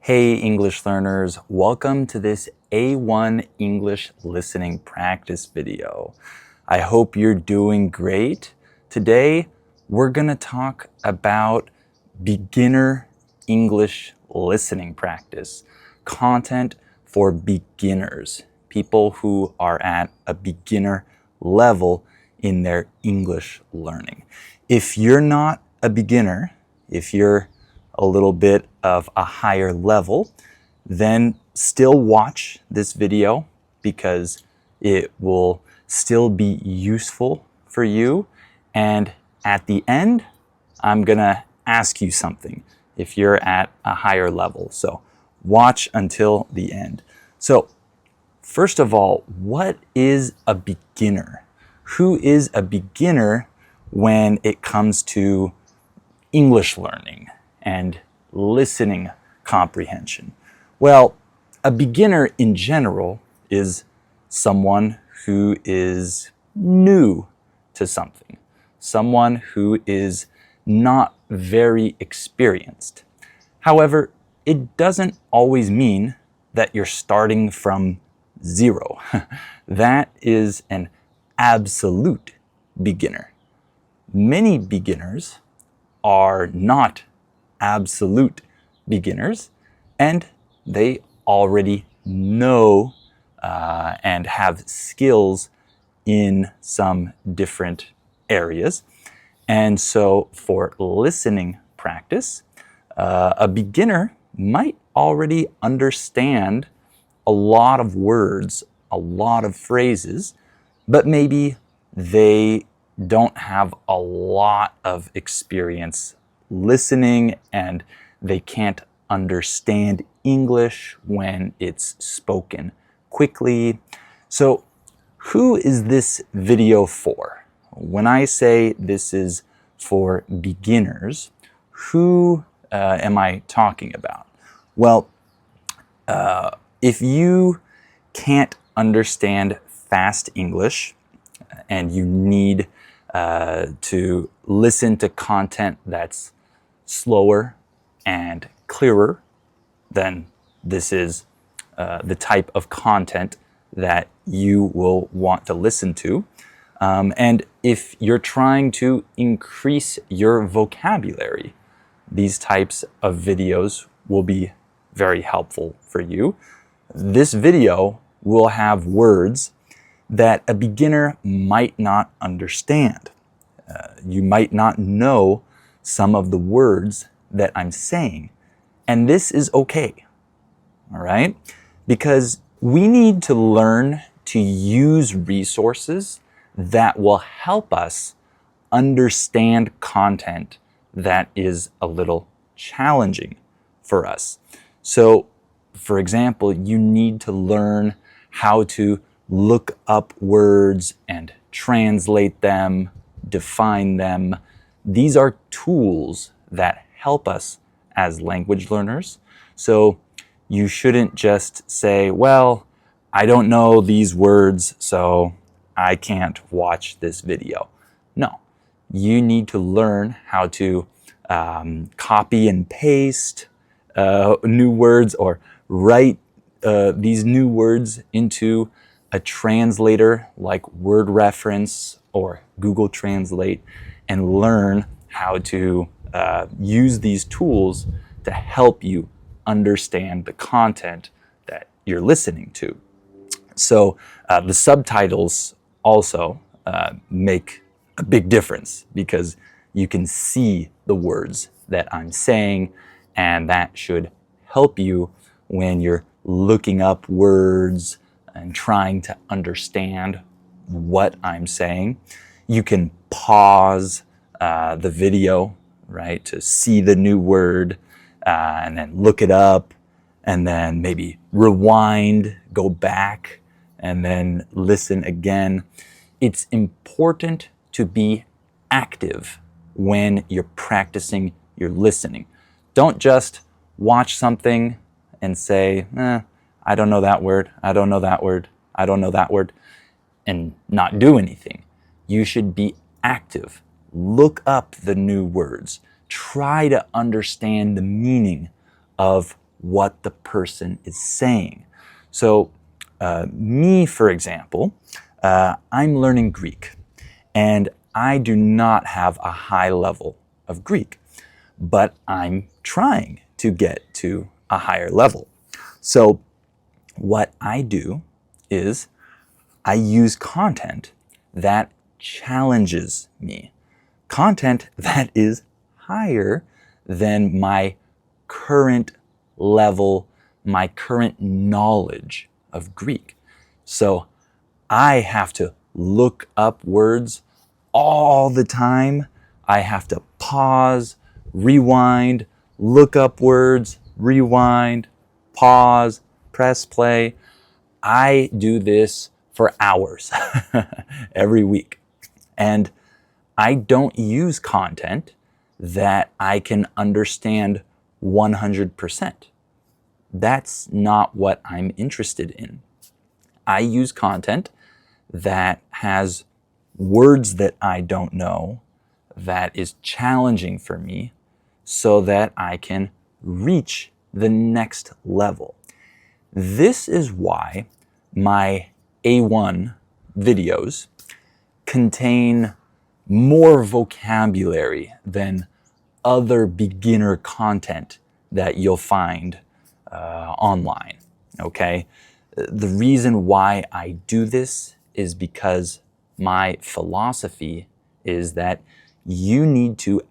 Hey English learners, welcome to this A1 English listening practice video. I hope you're doing great. Today we're going to talk about beginner English listening practice, content for beginners, people who are at a beginner level in their English learning. If you're not a beginner, if you're a little bit of a higher level, then still watch this video because it will still be useful for you. And at the end, I'm gonna ask you something if you're at a higher level. So watch until the end. So first of all, what is a beginner? Who is a beginner when it comes to English learning and listening comprehension? Well, a beginner in general is someone who is new to something, someone who is not very experienced. However, it doesn't always mean that you're starting from zero. That is an absolute beginner. Many beginners are not absolute beginners, and they already know and have skills in some different areas. And so for listening practice, a beginner might already understand a lot of words, a lot of phrases, but maybe they don't have a lot of experience listening and they can't understand English when it's spoken quickly. So who is this video for? When I say this is for beginners, who am I talking about? Well, if you can't understand fast English and you need to listen to content that's slower and clearer, then this is the type of content that you will want to listen to. And if you're trying to increase your vocabulary, these types of videos will be very helpful for you. This video will have words that a beginner might not understand. You might not know some of the words that I'm saying, and this is okay, all right? Because we need to learn to use resources that will help us understand content that is a little challenging for us. So, for example, you need to learn how to look up words and translate them, define them. These are tools that help us as language learners. So you shouldn't just say, well, I don't know these words, so I can't watch this video. No, you need to learn how to copy and paste new words or write these new words into a translator like WordReference or Google Translate and learn how to use these tools to help you understand the content that you're listening to. So the subtitles also make a big difference because you can see the words that I'm saying, and that should help you when you're looking up words and trying to understand what I'm saying. You can pause the video, right, to see the new word and then look it up and then maybe rewind, go back, and then listen again. It's important to be active when you're practicing your listening. Don't just watch something and say, I don't know that word, I don't know that word, I don't know that word, and not do anything. You should be active. Look up the new words. Try to understand the meaning of what the person is saying. So me, for example, I'm learning Greek, and I do not have a high level of Greek, but I'm trying to get to a higher level. So what I do is I use content that challenges me, content that is higher than my current level, my current knowledge of Greek. So I have to look up words all the time. I have to pause, rewind, look up words, rewind, pause, press play. I do this for hours every week. And I don't use content that I can understand 100%. That's not what I'm interested in. I use content that has words that I don't know, that is challenging for me, so that I can reach the next level. This is why my A1 videos contain more vocabulary than other beginner content that you'll find online, okay? The reason why I do this is because my philosophy is that you need to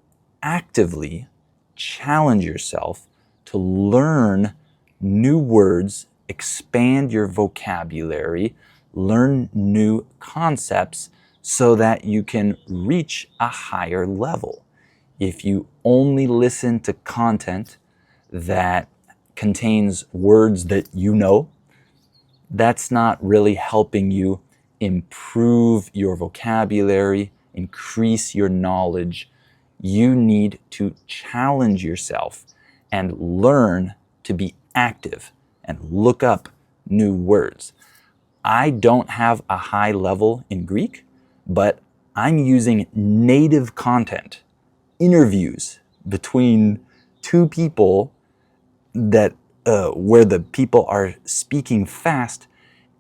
actively challenge yourself to learn new words, expand your vocabulary, learn new concepts so that you can reach a higher level. If you only listen to content that contains words that you know, that's not really helping you improve your vocabulary, increase your knowledge. You need to challenge yourself and learn to be active and look up new words. I don't have a high level in Greek, but I'm using native content, interviews between two people that where the people are speaking fast,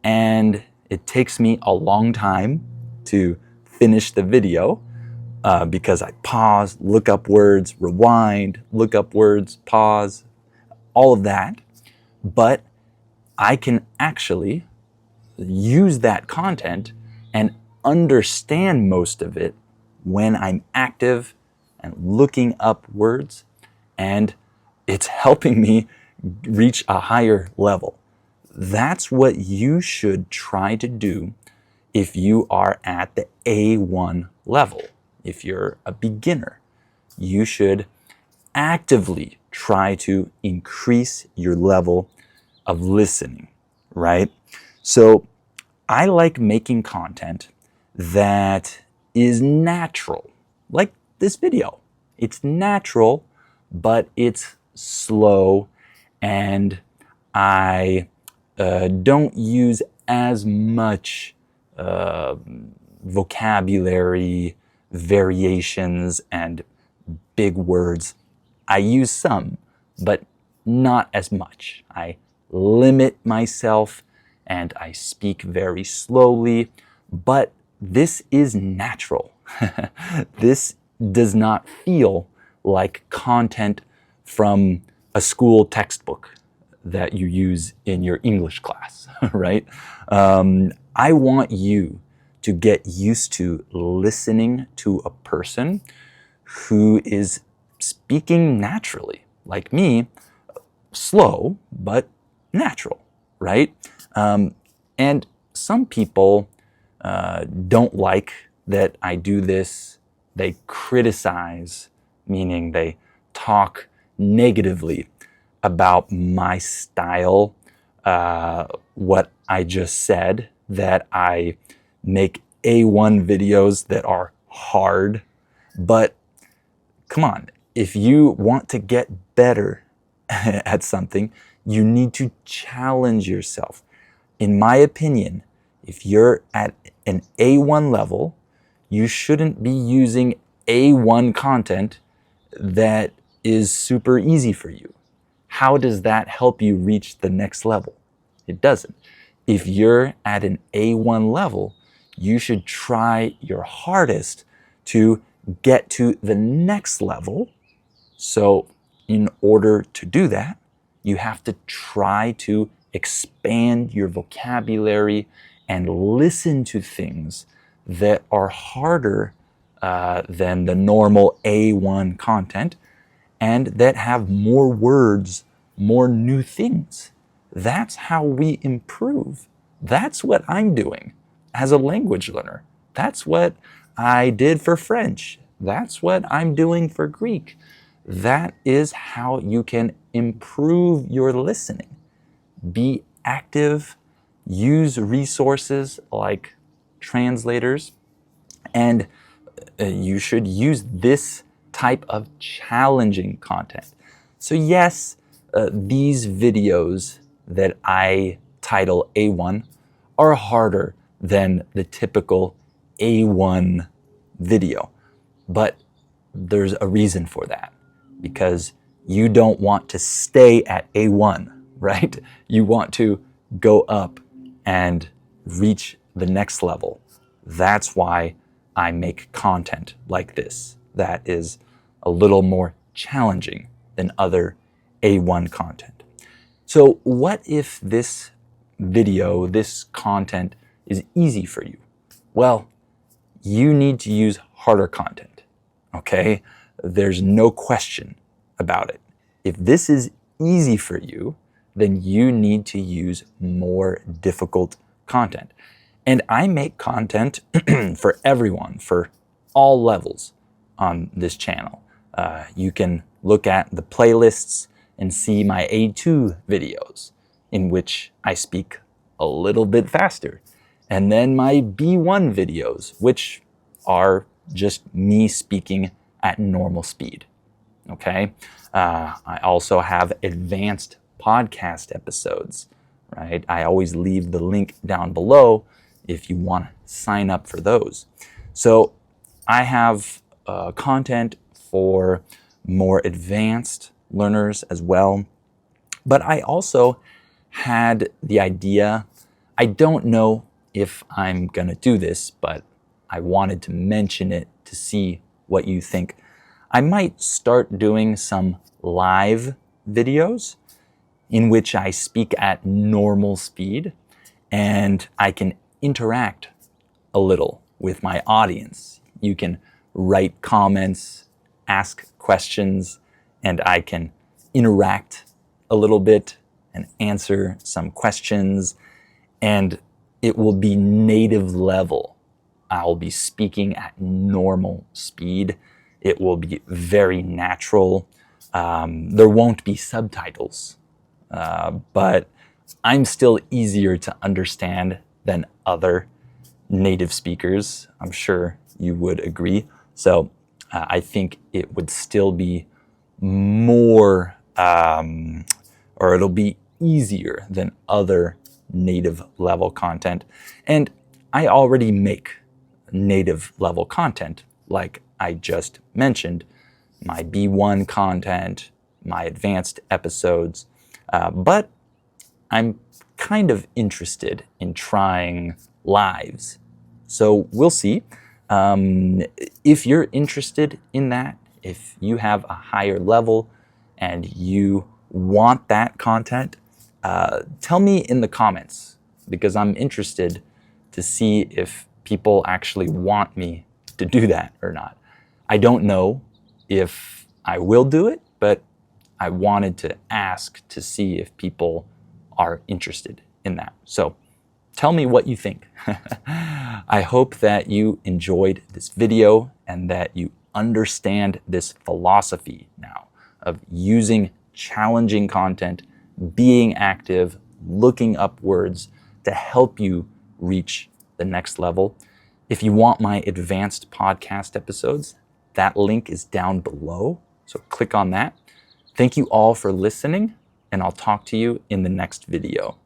and it takes me a long time to finish the video because I pause, look up words, rewind, look up words, pause, all of that. But I can actually use that content and understand most of it when I'm active and looking up words, and it's helping me reach a higher level. That's what you should try to do if you are at the A1 level. If you're a beginner, you should actively try to increase your level of listening, right? So I like making content that is natural, like this video. It's natural, but it's slow, and I don't use as much vocabulary, variations, and big words. I use some, but not as much. I limit myself and I speak very slowly, but this is natural. This does not feel like content from a school textbook that you use in your English class, right? I want you to get used to listening to a person who is speaking naturally, like me, slow, but natural, right? And some people don't like that I do this. They criticize, meaning they talk negatively about my style, what I just said, that I make A1 videos that are hard. But come on, if you want to get better at something, you need to challenge yourself. In my opinion, if you're at an A1 level, you shouldn't be using A1 content that is super easy for you. how does that help you reach the next level? It doesn't. If you're at an A1 level, you should try your hardest to get to the next level. So in order to do that, you have to try to expand your vocabulary and listen to things that are harder than the normal A1 content and that have more words, more new things. That's how we improve. That's what I'm doing as a language learner. That's what I did for French. That's what I'm doing for Greek. That is how you can improve your listening. Be active, use resources like translators, and you should use this type of challenging content. So yes, these videos that I title A1 are harder than the typical A1 video, but there's a reason for that, because you don't want to stay at A1, right? You want to go up and reach the next level. That's why I make content like this that is a little more challenging than other A1 content. So what if this video, this content is easy for you? Well, you need to use harder content, okay? There's no question about it. If this is easy for you, then you need to use more difficult content. And I make content for everyone, for all levels on this channel. You can look at the playlists and see my A2 videos in which I speak a little bit faster. And then my B1 videos, which are just me speaking at normal speed, okay? I also have advanced podcast episodes, right? I always leave the link down below if you want to sign up for those. So I have content for more advanced learners as well. But I also had the idea, I don't know if I'm going to do this, but I wanted to mention it to see what you think. I might start doing some live videos in which I speak at normal speed and I can interact a little with my audience. You can write comments, ask questions, and I can interact a little bit and answer some questions, and it will be native level. I'll be speaking at normal speed. It will be very natural. There won't be subtitles, but I'm still easier to understand than other native speakers. I'm sure you would agree. So I think it would still be more, or it'll be easier than other native level content. And I already make native level content, like I just mentioned, my B1 content, my advanced episodes, but I'm kind of interested in trying lives. So we'll see. If you're interested in that, if you have a higher level and you want that content, tell me in the comments, because I'm interested to see if people actually want me to do that or not. I don't know if I will do it, but I wanted to ask to see if people are interested in that. So tell me what you think. I hope that you enjoyed this video and that you understand this philosophy now of using challenging content, being active, looking up words to help you reach the next level. If you want my advanced podcast episodes, that link is down below. So click on that. Thank you all for listening, and I'll talk to you in the next video.